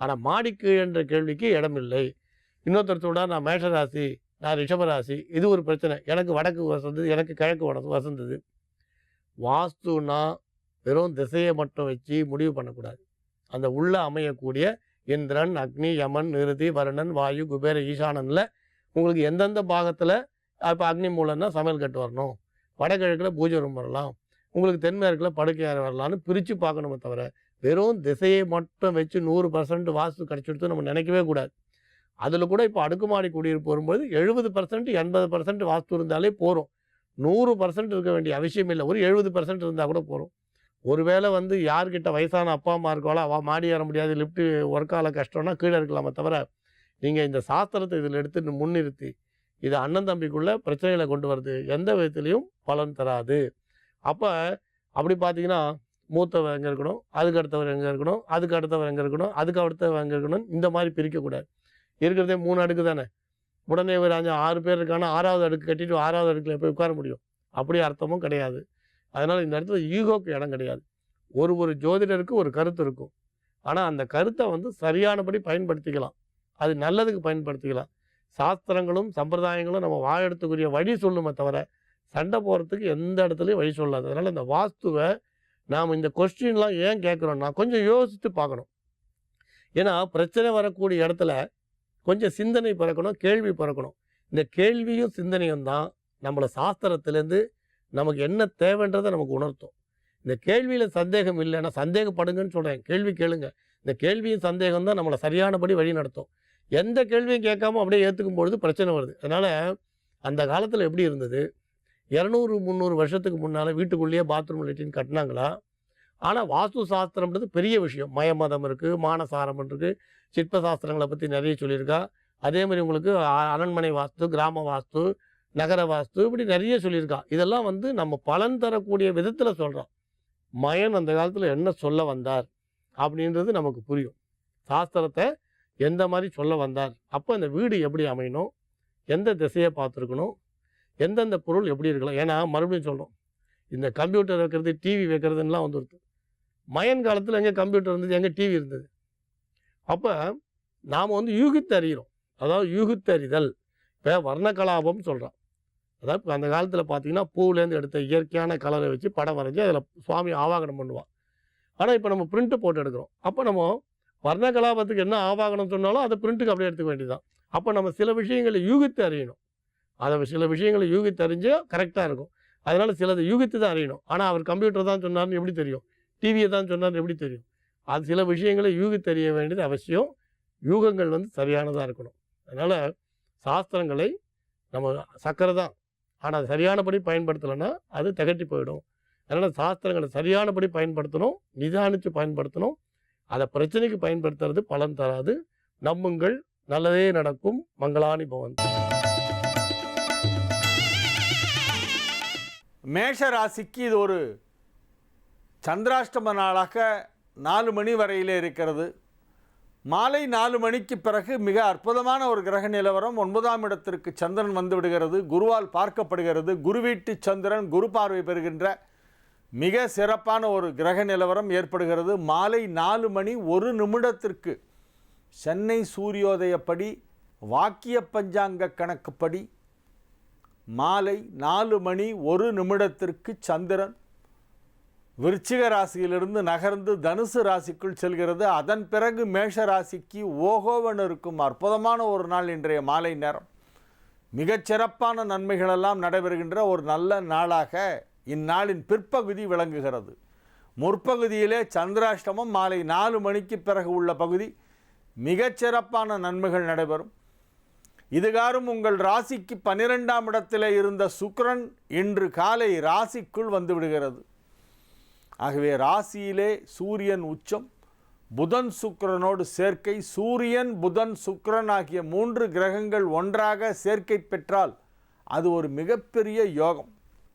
ஆனால் மாடிக்கு என்ற கேள்விக்கு இடமில்லை. இன்னொருத்தர் சொல்கிறார், நான் மேஷராசி, நான் ரிஷபராசி, இது ஒரு பிரச்சனை. எனக்கு வடக்கு வசந்தது, எனக்கு கிழக்கு வசந்தது. வாஸ்துனா வெறும் திசையை மட்டும் வச்சு முடிவு பண்ணக்கூடாது. அந்த உள்ள அமையக்கூடிய இந்திரன், அக்னி, யமன், நிருதி, வருணன், வாயு, குபேர, ஈசானனில் உங்களுக்கு எந்தெந்த பாகத்தில், இப்போ அக்னி மூலம்னா சமையல் கட்டு வரணும், வடகிழக்கில் பூஜை ரூம் வரலாம், உங்களுக்கு தென்மேற்கில் படுக்கை அறை வரலான்னு பிரித்து பார்க்கணுமே தவிர வெறும் திசையை மட்டும் வச்சு 100% வாஸ்து கிடச்சிடுத்து நம்ம நினைக்கவே கூடாது. அதில் கூட இப்போ அடுக்குமாடி குடியிருப்பு வரும்போது 70% 80% வாஸ்து இருந்தாலே போகிறோம். 100% இருக்க வேண்டிய அவசியம் இல்லை. ஒரு 70% இருந்தால் கூட போகிறோம். ஒருவேளை யார்கிட்ட வயசான அப்பா அம்மா இருக்காளோ அவள் மாடி ஏற முடியாது, லிஃப்ட்டு ஒர்க்கால கஷ்டம்னா கீழே இருக்கலாமே தவிர நீங்கள் இந்த சாஸ்திரத்தை இதில் எடுத்து முன்னிறுத்தி இது அண்ணன் தம்பிக்குள்ளே பிரச்சனைகளை கொண்டு வருது, எந்த விதத்துலேயும் பலன் தராது. அப்போ அப்படி பார்த்தீங்கன்னா மூத்தவர் எங்கே இருக்கணும், அதுக்கு அடுத்தவர் எங்கே இருக்கணும், அதுக்கு அடுத்தவர் எங்கே இருக்கணும், அதுக்கு அடுத்தவர் எங்கே இருக்கணும், இந்த மாதிரி பிரிக்கக்கூடாது. இருக்கிறதே 3 அடுக்கு தானே. உடனே ஒரு 6 பேர் இருக்கானா 6வது அடுக்கு கட்டிட்டு 6வது அடுக்கில் போய் உட்கார முடியும்? அப்படி அர்த்தமும் கிடையாது. அதனால் இந்த இடத்துல ஈகோக்கு இடம் கிடையாது. ஒரு ஜோதிடருக்கு ஒரு கருத்து இருக்கும். ஆனால் அந்த கருத்தை சரியானபடி பயன்படுத்திக்கலாம். அது நல்லதுக்கு பயன்படுத்திக்கலாம். சாஸ்திரங்களும் சம்பிரதாயங்களும் நம்ம வாழறதுக்குரிய வழி சொல்லுமே தவிர சண்டை போகிறதுக்கு எந்த இடத்துலையும் வழி சொல்லாது. அதனால் இந்த வாஸ்துவை நாம் இந்த கொஸ்டின்லாம் ஏன் கேட்குறோன்னா கொஞ்சம் யோசித்து பார்க்கணும். ஏன்னா பிரச்சனை வரக்கூடிய இடத்துல கொஞ்சம் சிந்தனை பிறக்கணும், கேள்வி பிறக்கணும். இந்த கேள்வியும் சிந்தனையும் தான் நம்மளை சாஸ்திரத்திலேருந்து நமக்கு என்ன தேவைன்றதை நமக்கு உணர்த்தும். இந்த கேள்வியில் சந்தேகம் இல்லைன்னா சந்தேகப்படுங்கன்னு சொல்கிறேன், கேள்வி கேளுங்க. இந்த கேள்வியும் சந்தேகம் தான் நம்மளை சரியானபடி வழி நடத்தும். எந்த கேள்வியும் கேட்காம அப்படியே ஏற்றுக்கும் பொழுது பிரச்சனை வருது. அதனால் அந்த காலத்தில் எப்படி இருந்தது, 200-300 வருஷத்துக்கு முன்னால் வீட்டுக்குள்ளேயே பாத்ரூம் லெட்டின் கட்டினாங்களா? ஆனால் வாஸ்து சாஸ்திரம்ன்றது பெரிய விஷயம். மயமதம் இருக்குது, மானசாரம் இருக்குது, சிற்ப சாஸ்திரங்களை பற்றி நிறைய சொல்லியிருக்கா. அதேமாதிரி உங்களுக்கு அரண்மனை வாஸ்து, கிராம வாஸ்து, நகர வாஸ்து, இப்படி நிறைய சொல்லியிருக்கா. இதெல்லாம் நம்ம பலன் தரக்கூடிய விதத்தில் சொல்கிறோம். மயன் அந்த காலத்தில் என்ன சொல்ல வந்தார் அப்படின்றது நமக்கு புரியும். சாஸ்திரத்தை எந்த மாதிரி சொல்ல வந்தார், அப்போ இந்த வீடு எப்படி அமையணும், எந்த திசையை பார்த்துருக்கணும், எந்தெந்த பொருள் எப்படி இருக்கலாம். ஏன்னா மறுபடியும் சொல்கிறோம், இந்த கம்ப்யூட்டர் வைக்கிறது, டிவி வைக்கிறதுலாம் வந்துடுது. மயன் காலத்தில் எங்கே கம்ப்யூட்டர் இருந்தது, எங்கே டிவி இருந்தது? அப்போ நாம் யூகித்து அறிகிறோம். அதாவது யூகித்தறிதல். இப்போ வர்ணகலாபம் சொல்கிறோம். அதாவது இப்போ அந்த காலத்தில் பார்த்தீங்கன்னா பூவிலேருந்து எடுத்த இயற்கையான கலரை வச்சு படம் வரைஞ்சி அதில் சுவாமி ஆவாகனம் பண்ணுவான். ஆனால் இப்போ நம்ம பிரிண்ட்டு போட்டு எடுக்கிறோம். அப்போ நம்ம வர்ணகலாபத்துக்கு என்ன ஆவாகனம் சொன்னாலும் அதை பிரிண்ட்டுக்கு அப்படியே எடுத்துக்க வேண்டியதுதான். அப்போ நம்ம சில விஷயங்களை யூகித்து அறியணும். அதை சில விஷயங்களை யூகித்து அறிஞ்சால் கரெக்டாக இருக்கும். அதனால் சிலதை யூகித்து தான் அறியணும். ஆனால் அவர் கம்ப்யூட்டர் தான் சொன்னார்னு எப்படி தெரியும், டிவியை தான் சொன்னார்னு எப்படி தெரியும்? அது சில விஷயங்களை யூகித்தறிய வேண்டியது அவசியம். யூகங்கள் சரியானதாக இருக்கணும். அதனால் சாஸ்திரங்களை நம்ம சக்கரை தான், ஆனால் சரியானபடி பயன்படுத்தலைன்னா அது திகட்டி போயிடும். அதனால் சாஸ்திரங்களை சரியானபடி பயன்படுத்தணும், நிதானித்து பயன்படுத்தணும். அதை பிரச்சனைக்கு பயன்படுத்துறது பலன் தராது. நம்புங்கள், நல்லதே நடக்கும். மங்களானி பவன். மேஷ ராசிக்கு இது ஒரு சந்திராஷ்டம நாளாக 4 மணி வரையிலே இருக்கிறது. மாலை 4 மணிக்கு பிறகு மிக அற்புதமான ஒரு கிரக நிலவரம். 9ஆம் இடத்திற்கு சந்திரன் வந்து விடுகிறது, குருவால் பார்க்கப்படுகிறது. குருவீட்டு சந்திரன் குரு பார்வை பெறுகின்ற மிக சிறப்பான ஒரு கிரக நிலவரம் ஏற்படுகிறது. மாலை 4 மணி 1 நிமிடத்திற்கு சென்னை சூரியோதயப்படி வாக்கிய பஞ்சாங்க கணக்குப்படி மாலை 4 மணி 1 நிமிடத்திற்கு சந்திரன் விருச்சிக ராசியிலிருந்து நகர்ந்து தனுசு ராசிக்குள் செல்கிறது. அதன் பிறகு மேஷ ராசிக்கு ஓகோவன் இருக்கும் அற்புதமான ஒரு நாள் இன்றைய மாலை நேரம். மிகச்சிறப்பான நன்மைகளெல்லாம் நடைபெறுகின்ற ஒரு நல்ல நாளாக இந்நாளின் பிற்பகுதி விளங்குகிறது. முற்பகுதியிலே சந்திராஷ்டமம் மாலை 4 மணிக்கு பிறகு உள்ள பகுதி மிகச்சிறப்பான நன்மைகள் நடைபெறும். இதுகாரும் உங்கள் ராசிக்கு 12ஆம் இடத்திலே இருந்த சுக்கிரன் இன்று காலை ராசிக்குள் வந்து விடுகிறது. ஆகவே ராசியிலே சூரியன் உச்சம், புதன் சுக்கிரனோடு சேர்க்கை. சூரியன் புதன் சுக்கிரன் ஆகிய 3 கிரகங்கள் ஒன்றாக சேர்க்கை பெற்றால் அது ஒரு மிகப்பெரிய யோகம்.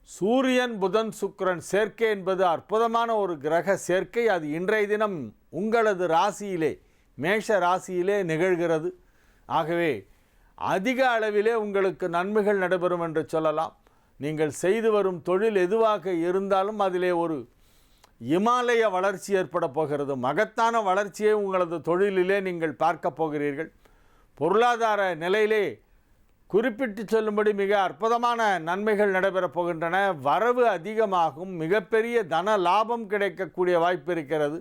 சூரியன் புதன் சுக்கிரன் சேர்க்கை என்பது அற்புதமான ஒரு கிரக சேர்க்கை. அது இன்றைய தினம் உங்களது ராசியிலே மேஷ ராசியிலே நிகழ்கிறது. ஆகவே அதிக அளவிலே உங்களுக்கு நன்மைகள் நடைபெறும் என்று சொல்லலாம். நீங்கள் செய்து வரும் தொழில் எதுவாக இருந்தாலும் அதிலே ஒரு இமாலய வளர்ச்சி ஏற்பட போகிறது. மகத்தான வளர்ச்சியை உங்களது தொழிலிலே நீங்கள் பார்க்க போகிறீர்கள். பொருளாதார நிலையிலே குறிப்பிட்டு சொல்லும்படி மிக அற்புதமான நன்மைகள் நடைபெறப் போகின்றன. வரவு அதிகமாகும். மிகப்பெரிய தன லாபம் கிடைக்கக்கூடிய வாய்ப்பு இருக்கிறது.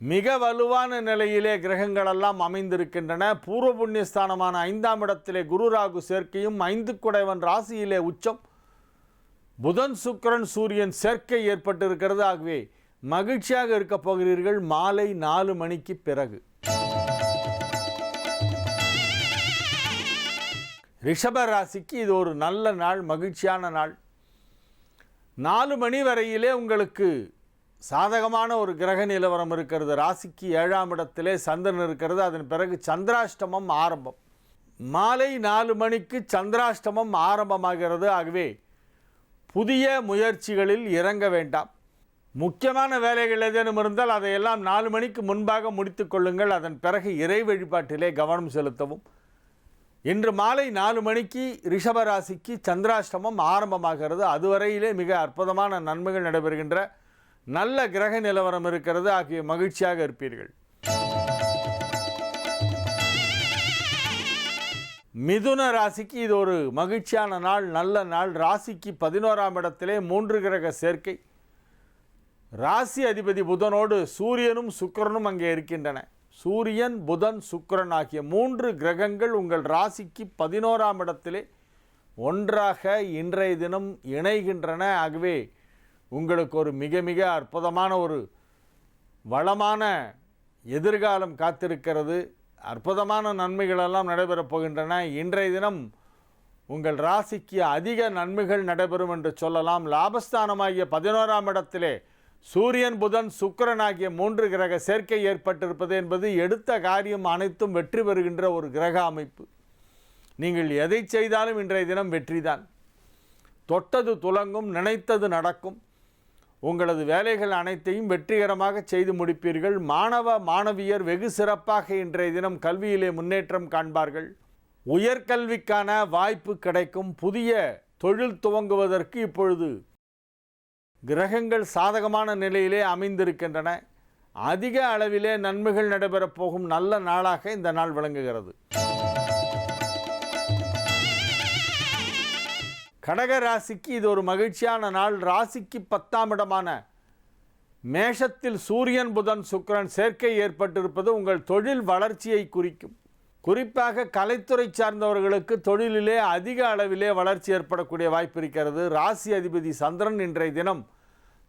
மிக வலுவான நிலையிலே கிரகங்களெல்லாம் அமைந்திருக்கின்றன. பூர்வ புண்ணியஸ்தானமான 5ஆம் இடத்திலே குரு ராகு சேர்க்கையும் 5 குடைவன் ராசியிலே உச்சம் புதன் சுக்கிரன் சூரியன் சேர்க்கை ஏற்பட்டிருக்கிறது. ஆகவே மகிழ்ச்சியாக இருக்கப் போகிறீர்கள் மாலை 4 மணிக்கு பிறகு. ரிஷப ராசிக்கு இது ஒரு நல்ல நாள், மகிழ்ச்சியான நாள். 4 மணி வரையிலே உங்களுக்கு சாதகமான ஒரு கிரக நிலவரம் இருக்கிறது. ராசிக்கு 7ஆம் இடத்திலே சந்திரன் இருக்கிறது. அதன் பிறகு சந்திராஷ்டமம் ஆரம்பம். மாலை 4 மணிக்கு சந்திராஷ்டமம் ஆரம்பமாகிறது. ஆகவே புதிய முயற்சிகளில் இறங்க வேண்டாம். முக்கியமான வேலைகள் ஏதேனும் இருந்தால் அதையெல்லாம் 4 மணிக்கு முன்பாக முடித்து கொள்ளுங்கள். அதன் பிறகு இறை வழிபாட்டிலே கவனம் செலுத்தவும். இன்று மாலை 4 மணிக்கு ரிஷபராசிக்கு சந்திராஷ்டமம் ஆரம்பமாகிறது. அதுவரையிலே மிக அற்புதமான நன்மைகள் நடைபெறுகின்ற நல்ல கிரக நிலவரம் இருக்கிறது. ஆகிய மகிழ்ச்சியாக இருப்பீர்கள். மிதுன ராசிக்கு இது ஒரு மகிழ்ச்சியான நாள், நல்ல நாள். ராசிக்கு 11ஆம் இடத்திலே 3 கிரக சேர்க்கை. ராசி அதிபதி புதனோடு சூரியனும் சுக்கிரனும் அங்கே இருக்கின்றன. சூரியன் புதன் சுக்கிரன் ஆகிய 3 கிரகங்கள் உங்கள் ராசிக்கு 11ஆம் இடத்திலே ஒன்றாக இன்றைய தினம் இணைகின்றன. ஆகவே உங்களுக்கு ஒரு மிக மிக அற்புதமான ஒரு வளமான எதிர்காலம் காத்திருக்கிறது. அற்புதமான நன்மைகளெல்லாம் நடைபெறப் போகின்றன. இன்றைய தினம் உங்கள் ராசிக்கு அதிக நன்மைகள் நடைபெறும் என்று சொல்லலாம். லாபஸ்தானமாகிய 11ஆம் இடத்திலே சூரியன் புதன் சுக்கிரன் ஆகிய 3 கிரக சேர்க்கை ஏற்பட்டிருப்பது என்பது எடுத்த காரியம் அனைத்தும் வெற்றி பெறுகின்ற ஒரு கிரக அமைப்பு. நீங்கள் எதை செய்தாலும் இன்றைய தினம் வெற்றிதான். தொட்டது துலங்கும், நினைத்தது நடக்கும். உங்களது வேலைகள் அனைத்தையும் வெற்றிகரமாக செய்து முடிப்பீர்கள். மாணவ மாணவியர் வெகு சிறப்பாக இன்றைய தினம் கல்வியிலே முன்னேற்றம் காண்பார்கள். உயர்கல்விக்கான வாய்ப்பு கிடைக்கும். புதிய தொழில் துவங்குவதற்கு இப்பொழுது கிரகங்கள் சாதகமான நிலையிலே அமைந்திருக்கின்றன. அதிக அளவிலே நன்மைகள் நடைபெறப் போகும் நல்ல நாளாக இந்த நாள் விளங்குகிறது. கடக ராசிக்கு இது ஒரு மகிழ்ச்சியான நாள். ராசிக்கு 10ஆம் இடமான மேஷத்தில் சூரியன் புதன் சுக்கிரன் சேர்க்கை ஏற்பட்டிருப்பது உங்கள் தொழில் வளர்ச்சியை குறிக்கும். குறிப்பாக கலைத்துறை சார்ந்தவர்களுக்கு தொழிலிலே அதிக அளவிலே வளர்ச்சி ஏற்படக்கூடிய வாய்ப்பு இருக்கிறது. ராசி அதிபதி சந்திரன் இன்றைய தினம்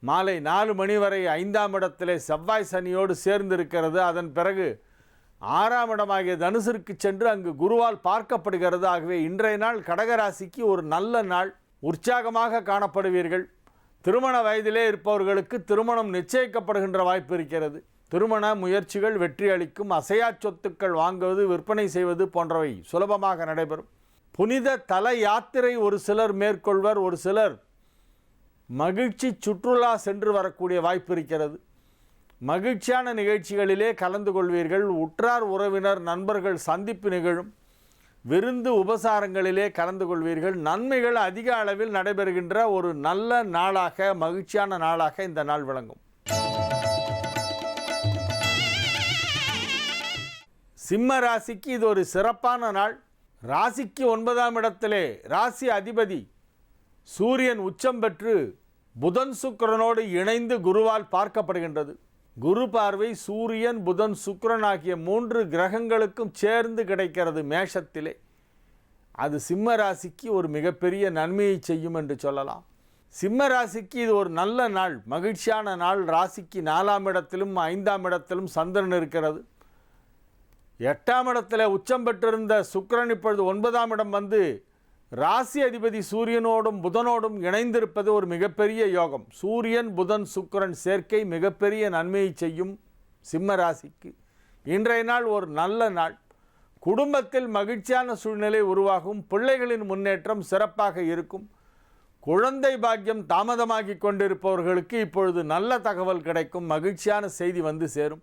மாலை 4 மணி வரை 5ஆம் இடத்திலே செவ்வாய் சனியோடு சேர்ந்திருக்கிறது. அதன் பிறகு 6ஆம் இடமாகிய தனுசிற்கு சென்று அங்கு குருவால் பார்க்கப்படுகிறது. ஆகவே இன்றைய நாள் கடகராசிக்கு ஒரு நல்ல நாள். உற்சாகமாக காணப்படுவீர்கள். திருமண வயதிலே இருப்பவர்களுக்கு திருமணம் நிச்சயிக்கப்படுகின்ற வாய்ப்பு இருக்கிறது. திருமண முயற்சிகள் வெற்றி அளிக்கும். அசையா சொத்துக்கள் வாங்குவது விற்பனை செய்வது போன்றவை சுலபமாக நடைபெறும். புனித தல யாத்திரை ஒரு சிலர் மேற்கொள்வர். ஒரு சிலர் மகிழ்ச்சி சுற்றுலா சென்று வரக்கூடிய வாய்ப்பு இருக்கிறது. மகிழ்ச்சியான நிகழ்ச்சிகளிலே கலந்து கொள்வீர்கள். உற்றார் உறவினர் நண்பர்கள் சந்திப்பு நிகழும். விருந்து உபசாரங்களிலே கலந்து கொள்வீர்கள். நன்மைகள் அதிக அளவில் நடைபெறுகின்ற ஒரு நல்ல நாளாக, மகிழ்ச்சியான நாளாக இந்த நாள் விளங்கும். சிம்ம ராசிக்கு இது ஒரு சிறப்பான நாள். ராசிக்கு 9ஆம் இடத்திலே ராசி அதிபதி சூரியன் உச்சம் பெற்று புதன் சுக்கிரனோடு இணைந்து குருவால் பார்க்கப்படுகின்றது. குரு பார்வை சூரியன் புதன் சுக்கிரன் ஆகிய 3 கிரகங்களுக்கும் சேர்ந்து கிடைக்கிறது மேஷத்திலே. அது சிம்ம ராசிக்கு ஒரு மிகப்பெரிய நன்மையை செய்யும் என்று சொல்லலாம். சிம்ம ராசிக்கு இது ஒரு நல்ல நாள், மகிழ்ச்சியான நாள். ராசிக்கு 4ஆம் இடத்திலும் 5ஆம் இடத்திலும் சந்திரன் இருக்கிறது. 8ஆம் இடத்துல உச்சம் பெற்றிருந்த சுக்கிரன் இப்பொழுது 9ஆம் இடம் வந்து ராசி அதிபதி சூரியனோடும் புதனோடும் இணைந்திருப்பது ஒரு மிகப்பெரிய யோகம். சூரியன் புதன் சுக்கிரன் சேர்க்கை மிகப்பெரிய நன்மையை செய்யும் சிம்ம ராசிக்கு. இன்றைய நாள் ஒரு நல்ல நாள். குடும்பத்தில் மகிழ்ச்சியான சூழ்நிலை உருவாகும். பிள்ளைகளின் முன்னேற்றம் சிறப்பாக இருக்கும். குழந்தை பாக்கியம் தாமதமாகி கொண்டிருப்பவர்களுக்கு இப்பொழுது நல்ல தகவல் கிடைக்கும். மகிழ்ச்சியான செய்தி வந்து சேரும்.